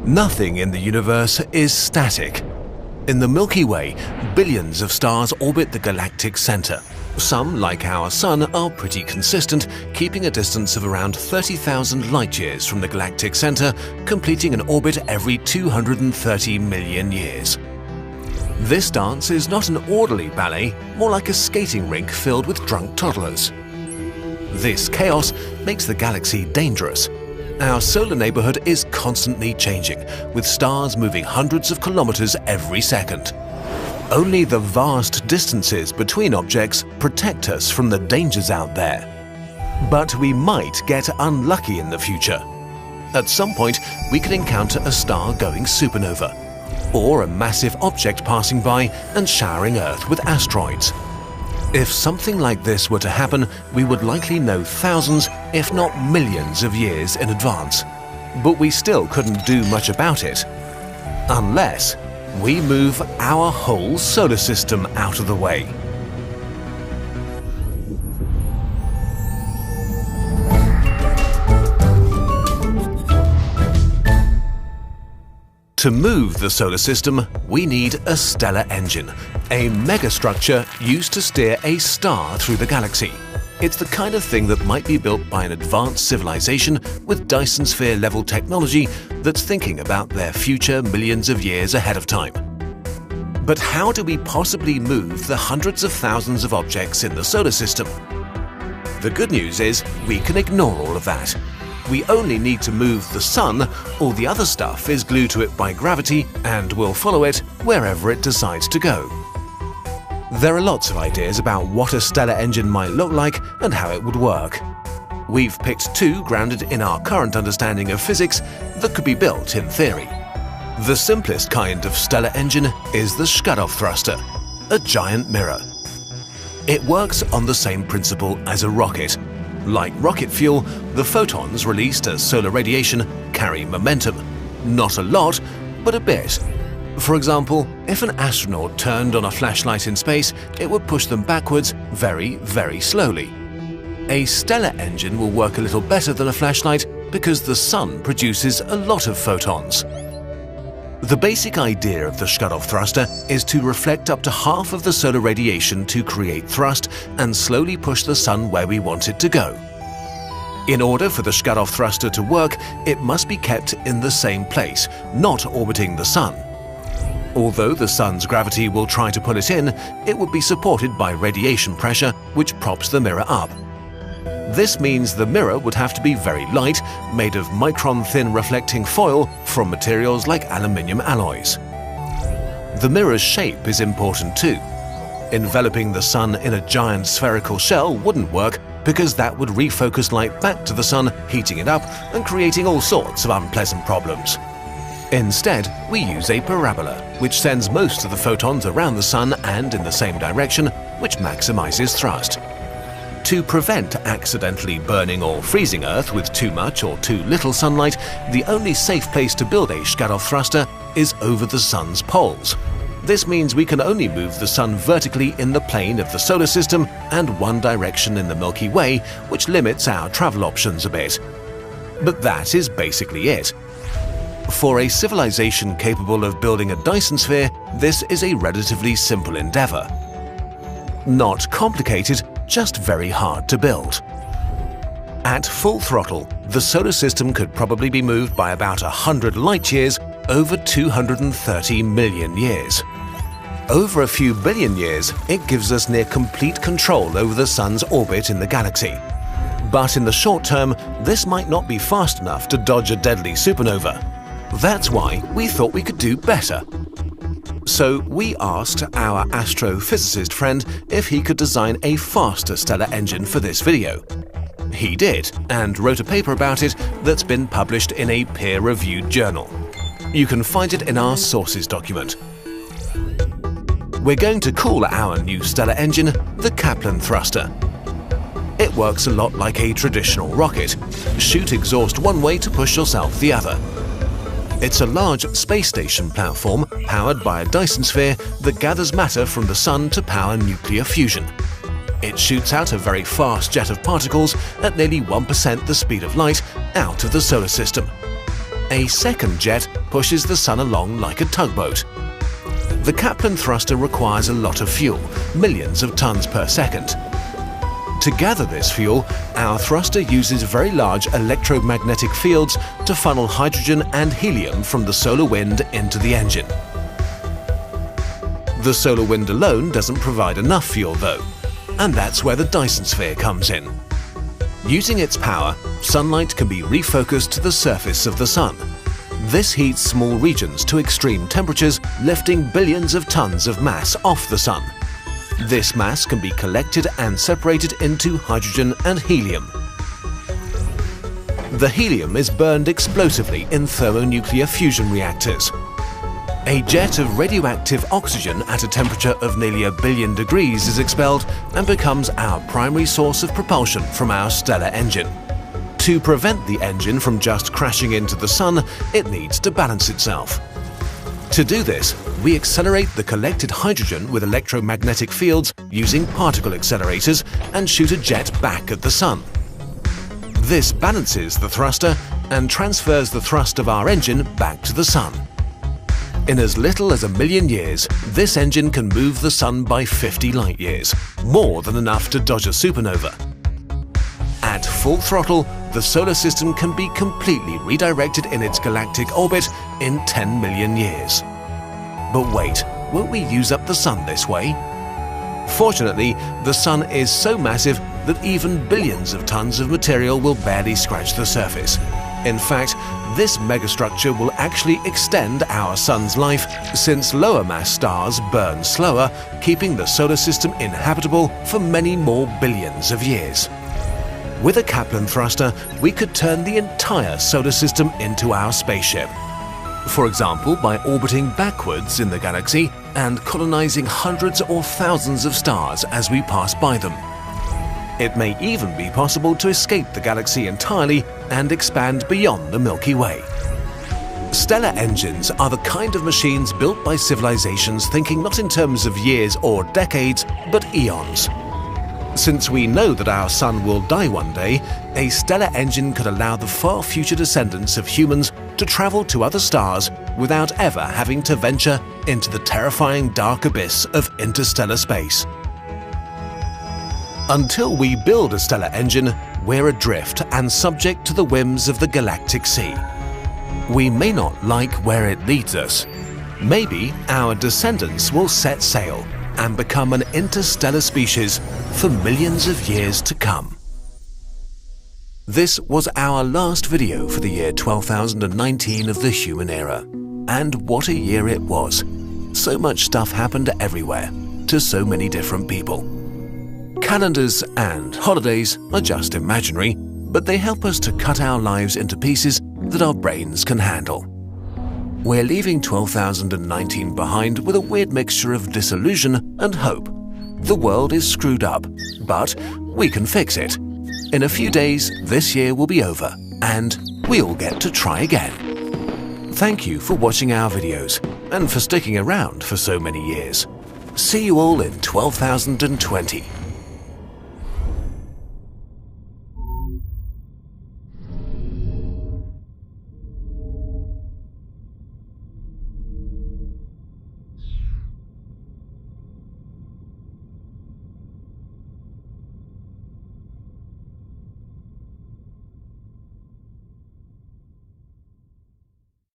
Nothing in the universe is static. In the Milky Way, billions of stars orbit the galactic center. Some, like our Sun, are pretty consistent, keeping a distance of around 30,000 light-years from the galactic center, completing an orbit every 230 million years. This dance is not an orderly ballet, more like a skating rink filled with drunk toddlers. This chaos makes the galaxy dangerous. Our solar neighborhood is constantly changing, with stars moving hundreds of kilometers every second. Only the vast distances between objects protect us from the dangers out there. But we might get unlucky in the future. At some point, we could encounter a star going supernova, or a massive object passing by and showering Earth with asteroids. If something like this were to happen, we would likely know thousands, if not millions of years in advance. But we still couldn't do much about it, unless we move our whole solar system out of the way. To move the solar system, we need a stellar engine, a megastructure used to steer a star through the galaxy. It's the kind of thing that might be built by an advanced civilization with Dyson sphere-level technology that's thinking about their future millions of years ahead of time. But how do we possibly move the hundreds of thousands of objects in the solar system? The good news is we can ignore all of that. We only need to move the Sun. All the other stuff is glued to it by gravity and will follow it wherever it decides to go. There are lots of ideas about what a stellar engine might look like and how it would work. We've picked two grounded in our current understanding of physics that could be built in theory. The simplest kind of stellar engine is the Scutoff thruster, a giant mirror. It works on the same principle as a rocket. Like rocket fuel, the photons released as solar radiation carry momentum. Not a lot, but a bit. For example, if an astronaut turned on a flashlight in space, it would push them backwards very, very slowly. A stellar engine will work a little better than a flashlight because the Sun produces a lot of photons. The basic idea of the Scutoff thruster is to reflect up to half of the solar radiation to create thrust and slowly push the Sun where we want it to go. In order for the Scutoff thruster to work, it must be kept in the same place, not orbiting the Sun. Although the Sun's gravity will try to pull it in, it would be supported by radiation pressure, which props the mirror up. This means the mirror would have to be very light, made of micron-thin reflecting foil from materials like aluminium alloys. The mirror's shape is important too. Enveloping the Sun in a giant spherical shell wouldn't work because that would refocus light back to the Sun, heating it up and creating all sorts of unpleasant problems. Instead, we use a parabola, which sends most of the photons around the Sun and in the same direction, which maximizes thrust. To prevent accidentally burning or freezing Earth with too much or too little sunlight, the only safe place to build a Scutoff thruster is over the Sun's poles. This means we can only move the Sun vertically in the plane of the solar system and one direction in the Milky Way, which limits our travel options a bit. But that is basically it. For a civilization capable of building a Dyson sphere, this is a relatively simple endeavor. Not complicated, just very hard to build. At full throttle, the solar system could probably be moved by about 100 light-years over 230 million years. Over a few billion years, it gives us near complete control over the Sun's orbit in the galaxy. But in the short term, this might not be fast enough to dodge a deadly supernova. That's why we thought we could do better. So we asked our astrophysicist friend if he could design a faster stellar engine for this video. He did, and wrote a paper about it that's been published in a peer-reviewed journal. You can find it in our sources document. We're going to call our new stellar engine the Kaplan thruster. It works a lot like a traditional rocket. Shoot exhaust one way to push yourself the other. It's a large space station platform powered by a Dyson sphere that gathers matter from the Sun to power nuclear fusion. It shoots out a very fast jet of particles at nearly 1% the speed of light out of the solar system. A second jet pushes the Sun along like a tugboat. The Kaplan thruster requires a lot of fuel, millions of tons per second. To gather this fuel, our thruster uses very large electromagnetic fields to funnel hydrogen and helium from the solar wind into the engine. The solar wind alone doesn't provide enough fuel though, and that's where the Dyson sphere comes in. Using its power, sunlight can be refocused to the surface of the Sun. This heats small regions to extreme temperatures, lifting billions of tons of mass off the Sun. This mass can be collected and separated into hydrogen and helium. The helium is burned explosively in thermonuclear fusion reactors. A jet of radioactive oxygen at a temperature of nearly 1 billion degrees is expelled and becomes our primary source of propulsion from our stellar engine. To prevent the engine from just crashing into the Sun, it needs to balance itself. To do this, we accelerate the collected hydrogen with electromagnetic fields using particle accelerators and shoot a jet back at the Sun. This balances the thruster and transfers the thrust of our engine back to the Sun. In as little as 1 million years, this engine can move the Sun by 50 light years, more than enough to dodge a supernova. At full throttle, the solar system can be completely redirected in its galactic orbit in 10 million years. But wait, won't we use up the Sun this way? Fortunately, the Sun is so massive that even billions of tons of material will barely scratch the surface. In fact, this megastructure will actually extend our Sun's life, since lower mass stars burn slower, keeping the solar system inhabitable for many more billions of years. With a Kaplan thruster, we could turn the entire solar system into our spaceship. For example, by orbiting backwards in the galaxy and colonizing hundreds or thousands of stars as we pass by them. It may even be possible to escape the galaxy entirely and expand beyond the Milky Way. Stellar engines are the kind of machines built by civilizations thinking not in terms of years or decades, but eons. Since we know that our Sun will die one day, a stellar engine could allow the far future descendants of humans to travel to other stars without ever having to venture into the terrifying dark abyss of interstellar space. Until we build a stellar engine, we're adrift and subject to the whims of the galactic sea. We may not like where it leads us. Maybe our descendants will set sail and become an interstellar species for millions of years to come. This was our last video for the year 12,019 of the human era. And what a year it was. So much stuff happened everywhere, to so many different people. Calendars and holidays are just imaginary, but they help us to cut our lives into pieces that our brains can handle. We're leaving 12,019 behind with a weird mixture of disillusion and hope. The world is screwed up, but we can fix it. In a few days, this year will be over, and we'll get to try again. Thank you for watching our videos, and for sticking around for so many years. See you all in 12,020.